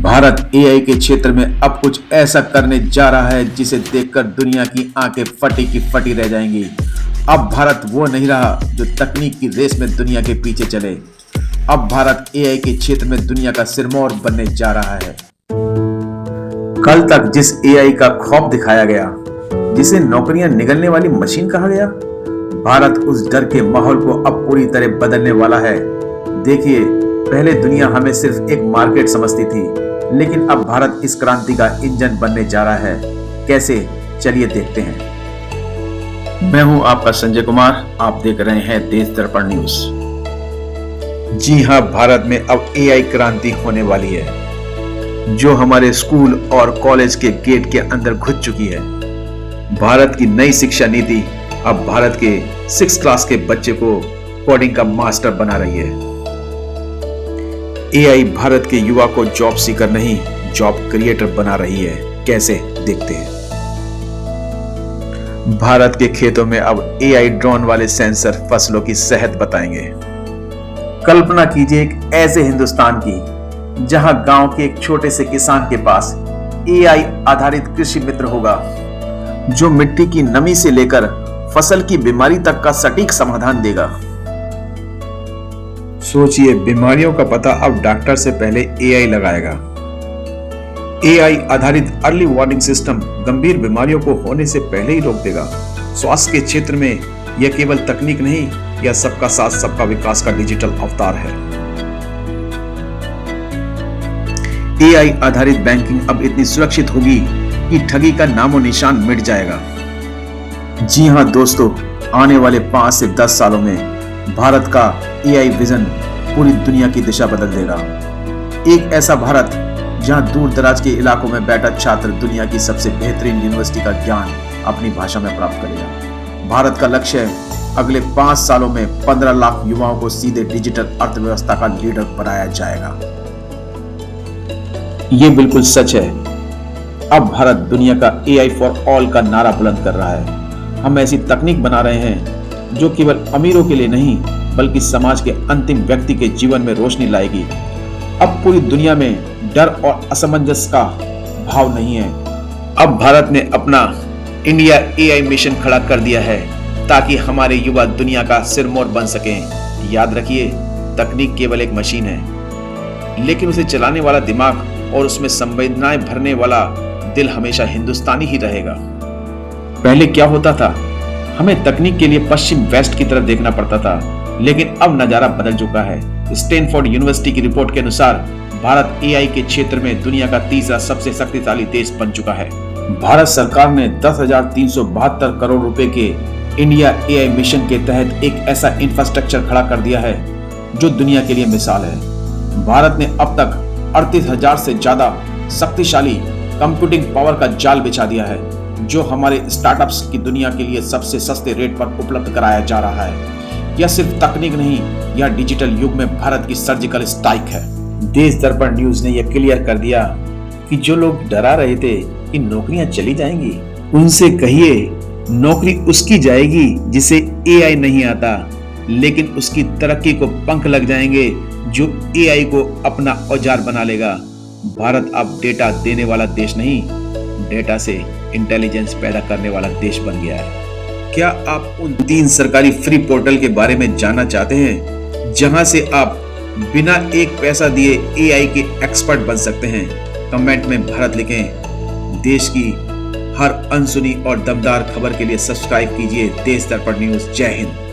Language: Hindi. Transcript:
भारत एआई के क्षेत्र में अब कुछ ऐसा करने जा रहा है जिसे देखकर दुनिया की आंखें फटी की फटी रह जाएंगी। अब भारत वो नहीं रहा जो तकनीक की रेस में दुनिया के पीछे चले। अब भारत एआई के क्षेत्र में दुनिया का सिरमौर बनने जा रहा है। कल तक जिस एआई का खौफ दिखाया गया, जिसे नौकरियां निगलने वाली मशीन कहा गया, भारत उस डर के माहौल को अब पूरी तरह बदलने वाला है। देखिए, पहले दुनिया हमें सिर्फ एक मार्केट समझती थी, लेकिन अब भारत इस क्रांति का इंजन बनने जा रहा है। कैसे? चलिए देखते हैं। मैं हूं आपका संजय कुमार, आप देख रहे हैं देश दर्पण न्यूज। जी हां, भारत में अब एआई क्रांति होने वाली है, जो हमारे स्कूल और कॉलेज के गेट के अंदर घुस चुकी है। भारत की नई शिक्षा नीति अब भारत के 6th क्लास के बच्चे को कोडिंग का मास्टर बना रही है। एआई भारत के युवा को जॉब सीकर नहीं, जॉब क्रिएटर बना रही है। कैसे? देखते हैं। भारत के खेतों में अब एआई ड्रोन वाले सेंसर फसलों की सेहत बताएंगे। कल्पना कीजिए एक ऐसे हिंदुस्तान की जहां गांव के एक छोटे से किसान के पास एआई आधारित कृषि मित्र होगा, जो मिट्टी की नमी से लेकर फसल की बीमारी तक का सटीक समाधान देगा। सोचिए, बीमारियों का पता अब डॉक्टर से पहले एआई लगाएगा। एआई आधारित अर्ली वार्निंग सिस्टम गंभीर बीमारियों को होने से पहले ही रोक देगा। स्वास्थ्य के क्षेत्र में यह केवल तकनीक नहीं, यह सबका साथ सबका विकास का डिजिटल अवतार है। एआई आधारित बैंकिंग अब इतनी सुरक्षित होगी कि ठगी का नामो निशान मिट जाएगा। जी हां दोस्तों, आने वाले 5 से 10 सालों में भारत का एआई विजन पूरी दुनिया की दिशा बदल देगा। एक ऐसा भारत जहां दूर दराज के इलाकों में बैठा छात्र दुनिया की सबसे बेहतरीन यूनिवर्सिटी का ज्ञान अपनी भाषा में प्राप्त करेगा। भारत का लक्ष्य है अगले 5 सालों में 15 लाख युवाओं को सीधे डिजिटल अर्थव्यवस्था का लीडर बनाया जाएगा। ये बिल्कुल सच है। अब भारत दुनिया का एआई फॉर ऑल का नारा बुलंद कर रहा है। हम ऐसी तकनीक बना रहे हैं जो केवल अमीरों के लिए नहीं, बल्कि समाज के अंतिम व्यक्ति के जीवन में रोशनी लाएगी। अब पूरी दुनिया में डर और असमंजस का भाव नहीं है। अब भारत ने अपना इंडिया एआई मिशन खड़ा कर दिया है ताकि हमारे युवा दुनिया का सिरमौर बन सकें। याद रखिए, तकनीक केवल एक मशीन है, लेकिन उसे चलाने वाला दिमाग और उसमें संवेदनाएं भरने वाला दिल हमेशा हिंदुस्तानी ही रहेगा। पहले क्या होता था, हमें तकनीक के लिए पश्चिम वेस्ट की तरफ देखना पड़ता था, लेकिन अब नजारा बदल चुका है। स्टैनफोर्ड यूनिवर्सिटी की रिपोर्ट के अनुसार भारत एआई के क्षेत्र में दुनिया का तीसरा सबसे शक्तिशाली देश बन चुका है। भारत सरकार ने 10,372 करोड़ रुपए के इंडिया एआई मिशन के तहत एक ऐसा इंफ्रास्ट्रक्चर खड़ा कर दिया है जो दुनिया के लिए मिसाल है। भारत ने अब तक 38,000 से ज्यादा शक्तिशाली कंप्यूटिंग पावर का जाल बिछा दिया है, जो हमारे स्टार्टअप्स की दुनिया के लिए सबसे सस्ते रेट पर उपलब्ध कराया जा रहा है। यह सिर्फ तकनीक नहीं, यह डिजिटल युग में भारत की सर्जिकल स्ट्राइक है। देश दर्पण न्यूज ने यह क्लियर कर दिया कि जो लोग डरा रहे थे कि नौकरियां चली जाएंगी, उनसे कहिए नौकरी उसकी जाएगी जिसे एआई नहीं आता, लेकिन उसकी तरक्की को पंख लग जाएंगे जो एआई को अपना औजार बना लेगा। भारत अब डेटा देने वाला देश नहीं, डेटा से इंटेलिजेंस पैदा करने वाला देश बन गया है। क्या आप उन 3 सरकारी फ्री पोर्टल के बारे में जानना चाहते हैं, जहां से आप बिना एक पैसा दिए एआई के एक्सपर्ट बन सकते हैं? कमेंट में भारत लिखें। देश की हर अनसुनी और दमदार खबर के लिए सब्सक्राइब कीजिए देश दर्पण न्यूज। जय हिंद।